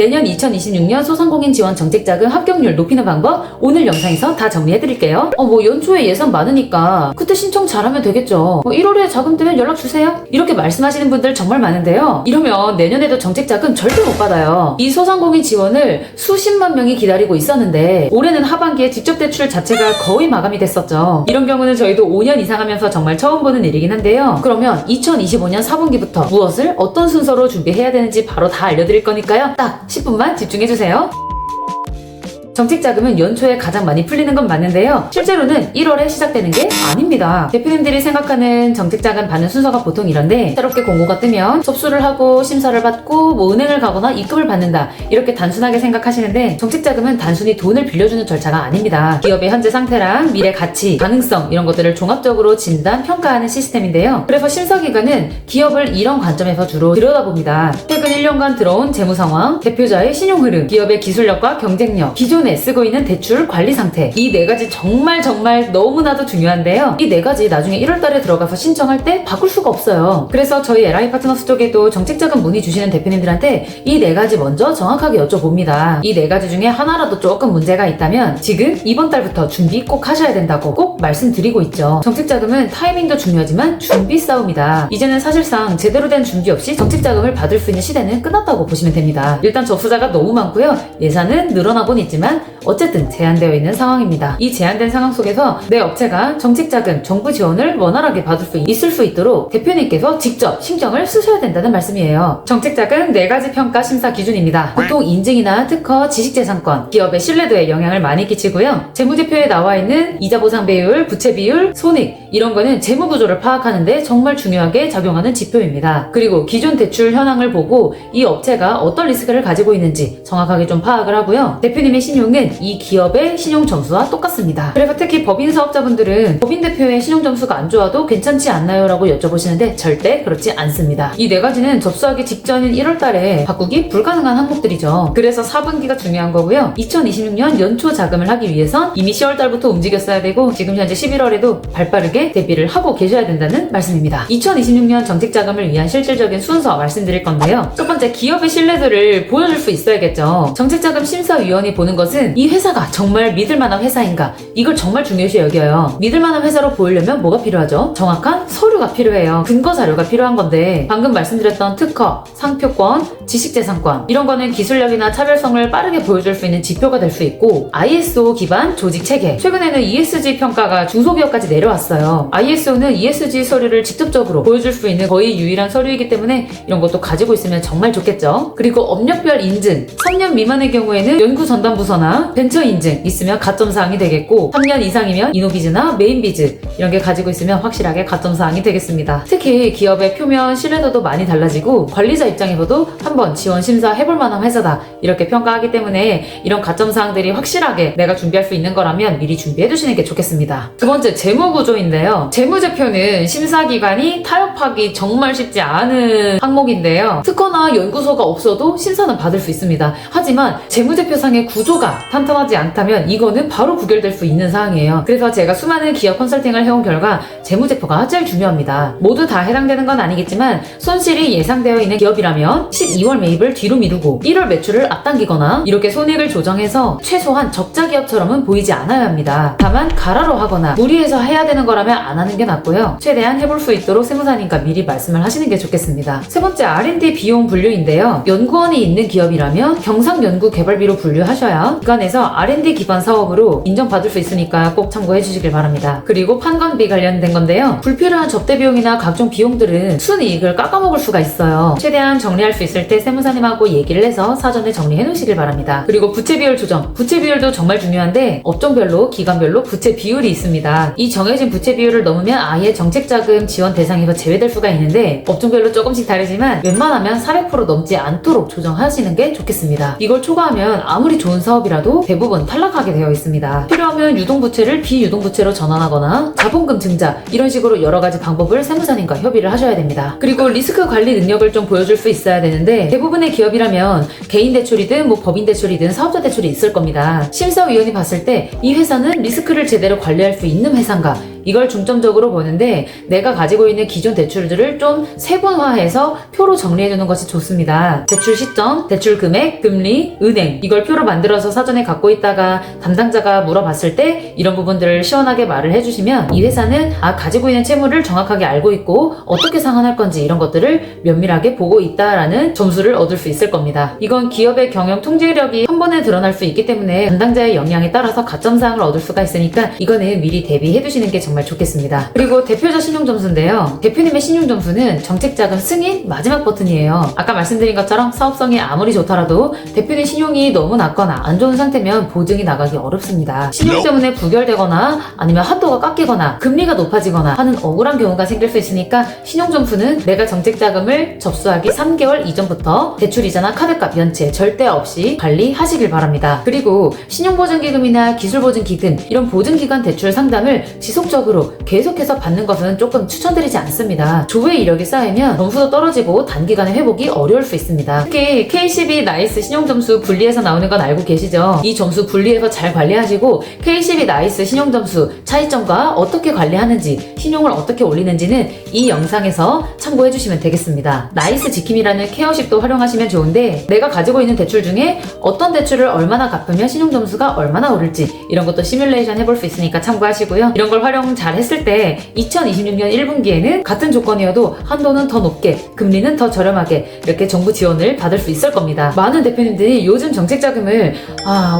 내년 2026년 소상공인 지원 정책자금 합격률 높이는 방법 오늘 영상에서 다 정리해드릴게요. 연초에 예산 많으니까 그때 신청 잘하면 되겠죠. 1월에 자금 뜨면 연락주세요. 이렇게 말씀하시는 분들 정말 많은데요. 이러면 내년에도 정책자금 절대 못 받아요. 이 소상공인 지원을 수십만 명이 기다리고 있었는데 올해는 하반기에 직접 대출 자체가 거의 마감이 됐었죠. 이런 경우는 저희도 5년 이상 하면서 정말 처음 보는 일이긴 한데요. 그러면 2025년 4분기부터 무엇을 어떤 순서로 준비해야 되는지 바로 다 알려드릴 거니까요. 딱 10분만 집중해주세요. 정책자금은 연초에 가장 많이 풀리는 건 맞는데요. 실제로는 1월에 시작되는 게 아닙니다. 대표님들이 생각하는 정책자금 받는 순서가 보통 이런데 새롭게 공고가 뜨면 접수를 하고 심사를 받고 은행을 가거나 입금을 받는다 이렇게 단순하게 생각하시는데 정책자금은 단순히 돈을 빌려주는 절차가 아닙니다. 기업의 현재 상태랑 미래 가치, 가능성 이런 것들을 종합적으로 진단, 평가하는 시스템인데요. 그래서 심사기관은 기업을 이런 관점에서 주로 들여다봅니다. 최근 1년간 들어온 재무 상황, 대표자의 신용 흐름, 기업의 기술력과 경쟁력, 기존에 쓰고 있는 대출 관리 상태 이 네 가지 정말 너무나도 중요한데요. 이 네 가지 나중에 1월달에 들어가서 신청할 때 바꿀 수가 없어요. 그래서 저희 LI 파트너스 쪽에도 정책자금 문의 주시는 대표님들한테 이 네 가지 먼저 정확하게 여쭤봅니다. 이 네 가지 중에 하나라도 조금 문제가 있다면 지금 이번 달부터 준비 꼭 하셔야 된다고 꼭 말씀드리고 있죠. 정책자금은 타이밍도 중요하지만 준비 싸움이다. 이제는 사실상 제대로 된 준비 없이 정책자금을 받을 수 있는 시대는 끝났다고 보시면 됩니다. 일단 접수자가 너무 많고요. 예산은 늘어나곤 있지만 어쨌든 제한되어 있는 상황입니다. 이 제한된 상황 속에서 내 업체가 정책자금, 정부 지원을 원활하게 받을 수 있을 수 있도록 대표님께서 직접 신경을 쓰셔야 된다는 말씀이에요. 정책자금 4가지 평가 심사 기준입니다. 보통 인증이나 특허, 지식재산권, 기업의 신뢰도에 영향을 많이 끼치고요. 재무제표에 나와 있는 이자 보상 비율, 부채 비율, 손익 이런 거는 재무구조를 파악하는데 정말 중요하게 작용하는 지표입니다. 그리고 기존 대출 현황을 보고 이 업체가 어떤 리스크를 가지고 있는지 정확하게 좀 파악을 하고요. 대표님의 신용은 이 기업의 신용 점수와 똑같습니다. 그래서 특히 법인 사업자분들은 법인 대표의 신용 점수가 안 좋아도 괜찮지 않나요? 라고 여쭤보시는데 절대 그렇지 않습니다. 이 네 가지는 접수하기 직전인 1월달에 바꾸기 불가능한 항목들이죠. 그래서 4분기가 중요한 거고요. 2026년 연초 자금을 하기 위해선 이미 10월달부터 움직였어야 되고 지금 현재 11월에도 발빠르게 대비를 하고 계셔야 된다는 말씀입니다. 2026년 정책자금을 위한 실질적인 순서 말씀드릴 건데요. 첫 번째, 기업의 신뢰도를 보여줄 수 있어야겠죠. 정책자금 심사위원이 보는 것은 이 회사가 정말 믿을만한 회사인가 이걸 정말 중요시 여겨요. 믿을만한 회사로 보이려면 뭐가 필요하죠? 정확한 서류가 필요해요. 근거 자료가 필요한 건데 방금 말씀드렸던 특허, 상표권, 지식재산권 이런 거는 기술력이나 차별성을 빠르게 보여줄 수 있는 지표가 될 수 있고 ISO 기반 조직 체계 최근에는 ESG 평가가 중소기업까지 내려왔어요. ISO는 ESG 서류를 직접적으로 보여줄 수 있는 거의 유일한 서류이기 때문에 이런 것도 가지고 있으면 정말 좋겠죠. 그리고 업력별 인증 3년 미만의 경우에는 연구 전담 부서나 벤처 인증 있으면 가점 사항이 되겠고 3년 이상이면 이노비즈나 메인비즈 이런 게 가지고 있으면 확실하게 가점 사항이 되겠습니다. 특히 기업의 표면 신뢰도도 많이 달라지고 관리자 입장에서도 한번 지원 심사 해볼 만한 회사다 이렇게 평가하기 때문에 이런 가점 사항들이 확실하게 내가 준비할 수 있는 거라면 미리 준비해 두시는 게 좋겠습니다. 두 번째, 재무구조인데요. 재무제표는 심사기관이 타협하기 정말 쉽지 않은 항목인데요. 특허나 연구소가 없어도 심사는 받을 수 있습니다. 하지만 재무제표상의 구조가 탄탄하지 않다면 이거는 바로 부결될 수 있는 사항이에요. 그래서 제가 수많은 기업 컨설팅을 해온 결과 재무제표가 제일 중요합니다. 모두 다 해당되는 건 아니겠지만 손실이 예상되어 있는 기업이라면 12월 매입을 뒤로 미루고 1월 매출을 앞당기거나 이렇게 손익을 조정해서 최소한 적자 기업처럼은 보이지 않아야 합니다. 다만 가라로 하거나 무리해서 해야 되는 거라면 안 하는 게 낫고요. 최대한 해볼 수 있도록 세무사님과 미리 말씀을 하시는 게 좋겠습니다. 세 번째, R&D 비용 분류인데요. 연구원이 있는 기업이라면 경상연구개발비로 분류하셔야 기관에서 R&D 기반 사업으로 인정받을 수 있으니까 꼭 참고해 주시길 바랍니다. 그리고 판관비 관련된 건데요. 불필요한 접대 비용이나 각종 비용들은 순이익을 깎아먹을 수가 있어요. 최대한 정리할 수 있을 때 세무사님하고 얘기를 해서 사전에 정리해 놓으시길 바랍니다. 그리고 부채 비율 조정. 부채 비율도 정말 중요한데 업종별로, 기관별로 부채 비율이 있습니다. 이 정해진 부채 비율을 넘으면 아예 정책자금 지원 대상에서 제외될 수가 있는데 업종별로 조금씩 다르지만 웬만하면 400% 넘지 않도록 조정하시는 게 좋겠습니다. 이걸 초과하면 아무리 좋은 사업이라도 대부분 탈락하게 되어 있습니다. 필요하면 유동부채를 비유동부채로 전환하거나 자본금 증자 이런 식으로 여러 가지 방법을 세무사님과 협의를 하셔야 됩니다. 그리고 리스크 관리 능력을 좀 보여줄 수 있어야 되는데 대부분의 기업이라면 개인 대출이든 법인 대출이든 사업자 대출이 있을 겁니다. 심사위원이 봤을 때 이 회사는 리스크를 제대로 관리할 수 있는 회사인가 이걸 중점적으로 보는데 내가 가지고 있는 기존 대출들을 좀 세분화해서 표로 정리해주는 것이 좋습니다. 대출 시점, 대출 금액, 금리, 은행 이걸 표로 만들어서 사전에 갖고 있다가 담당자가 물어봤을 때 이런 부분들을 시원하게 말을 해주시면 이 회사는 가지고 있는 채무를 정확하게 알고 있고 어떻게 상환할 건지 이런 것들을 면밀하게 보고 있다라는 점수를 얻을 수 있을 겁니다. 이건 기업의 경영 통제력이 한 번에 드러날 수 있기 때문에 담당자의 역량에 따라서 가점사항을 얻을 수가 있으니까 이거는 미리 대비해 두시는 게 정말 좋겠습니다. 그리고 대표자 신용점수인데요. 대표님의 신용점수는 정책자금 승인 마지막 버튼이에요. 아까 말씀드린 것처럼 사업성이 아무리 좋더라도 대표님 신용이 너무 낮거나 안 좋은 상태면 보증이 나가기 어렵습니다. 신용 때문에 부결되거나 아니면 한도가 깎이거나 금리가 높아지거나 하는 억울한 경우가 생길 수 있으니까 신용점수는 내가 정책자금을 접수하기 3개월 이전부터 대출이자나 카드값 연체 절대 없이 관리하시길 바랍니다. 그리고 신용보증기금이나 기술보증기금 이런 보증기관 대출 상담을 지속적으로 계속해서 받는 것은 조금 추천드리지 않습니다. 조회 이력이 쌓이면 점수도 떨어지고 단기간에 회복이 어려울 수 있습니다. 특히 K12 나이스 신용점수 분리해서 나오는 건 알고 계시죠? 이 점수 분리해서 잘 관리하시고 K12 나이스 신용점수 차이점과 어떻게 관리하는지 신용을 어떻게 올리는지는 이 영상에서 참고해 주시면 되겠습니다. 나이스 지킴이라는 케어식도 활용하시면 좋은데 내가 가지고 있는 대출 중에 어떤 대출을 얼마나 갚으면 신용점수가 얼마나 오를지 이런 것도 시뮬레이션 해볼 수 있으니까 참고하시고요. 이런 걸 활용 잘 했을 때 2026년 1분기에는 같은 조건이어도 한도는 더 높게 금리는 더 저렴하게 이렇게 정부 지원을 받을 수 있을 겁니다. 많은 대표님들이 요즘 정책자금을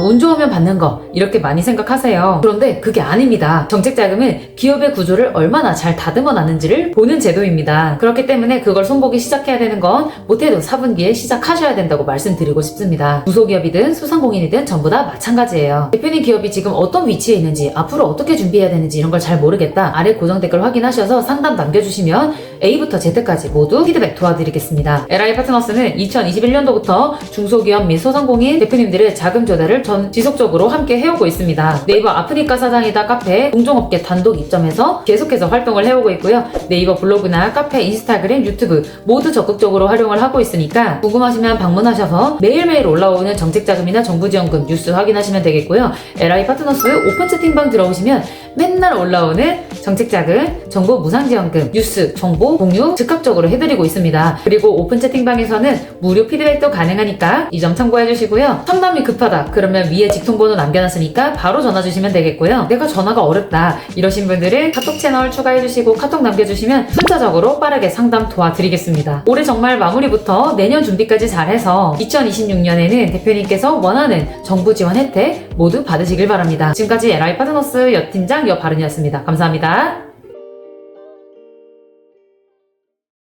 운 좋으면 받는 거 이렇게 많이 생각하세요. 그런데 그게 아닙니다. 정책자금은 기업의 구조를 얼마나 잘 다듬어 놨는지를 보는 제도입니다. 그렇기 때문에 그걸 손보기 시작해야 되는 건 못해도 4분기에 시작하셔야 된다고 말씀드리고 싶습니다. 중소기업이든 소상공인이든 전부 다 마찬가지예요. 대표님 기업이 지금 어떤 위치에 있는지 앞으로 어떻게 준비해야 되는지 이런 걸 잘 모르겠다. 아래 고정 댓글 확인하셔서 상담 남겨주시면 A부터 Z까지 모두 피드백 도와드리겠습니다. LI 파트너스는 2021년도부터 중소기업 및 소상공인 대표님들의 자금 조달을 전 지속적으로 함께 해오고 있습니다. 네이버 아프니까 사장이다 카페 공정업계 단독 입점해서 계속해서 활동을 해오고 있고요. 네이버 블로그나 카페, 인스타그램, 유튜브 모두 적극적으로 활용을 하고 있으니까 궁금하시면 방문하셔서 매일매일 올라오는 정책자금이나 정부지원금 뉴스 확인하시면 되겠고요. LI 파트너스 오픈 채팅방 들어오시면 맨날 올라오는 정책자금, 정부 무상지원금, 뉴스, 정보, 공유 즉각적으로 해드리고 있습니다. 그리고 오픈 채팅방에서는 무료 피드백도 가능하니까 이 점 참고해 주시고요. 상담이 급하다 그러면 위에 직통번호 남겨놨으니까 바로 전화 주시면 되겠고요. 내가 전화가 어렵다 이러신 분들은 카톡 채널 추가해 주시고 카톡 남겨주시면 순차적으로 빠르게 상담 도와드리겠습니다. 올해 정말 마무리부터 내년 준비까지 잘해서 2026년에는 대표님께서 원하는 정부 지원 혜택 모두 받으시길 바랍니다. 지금까지 LI 파트너스 여팀장 여바른이었습니다. 감사합니다.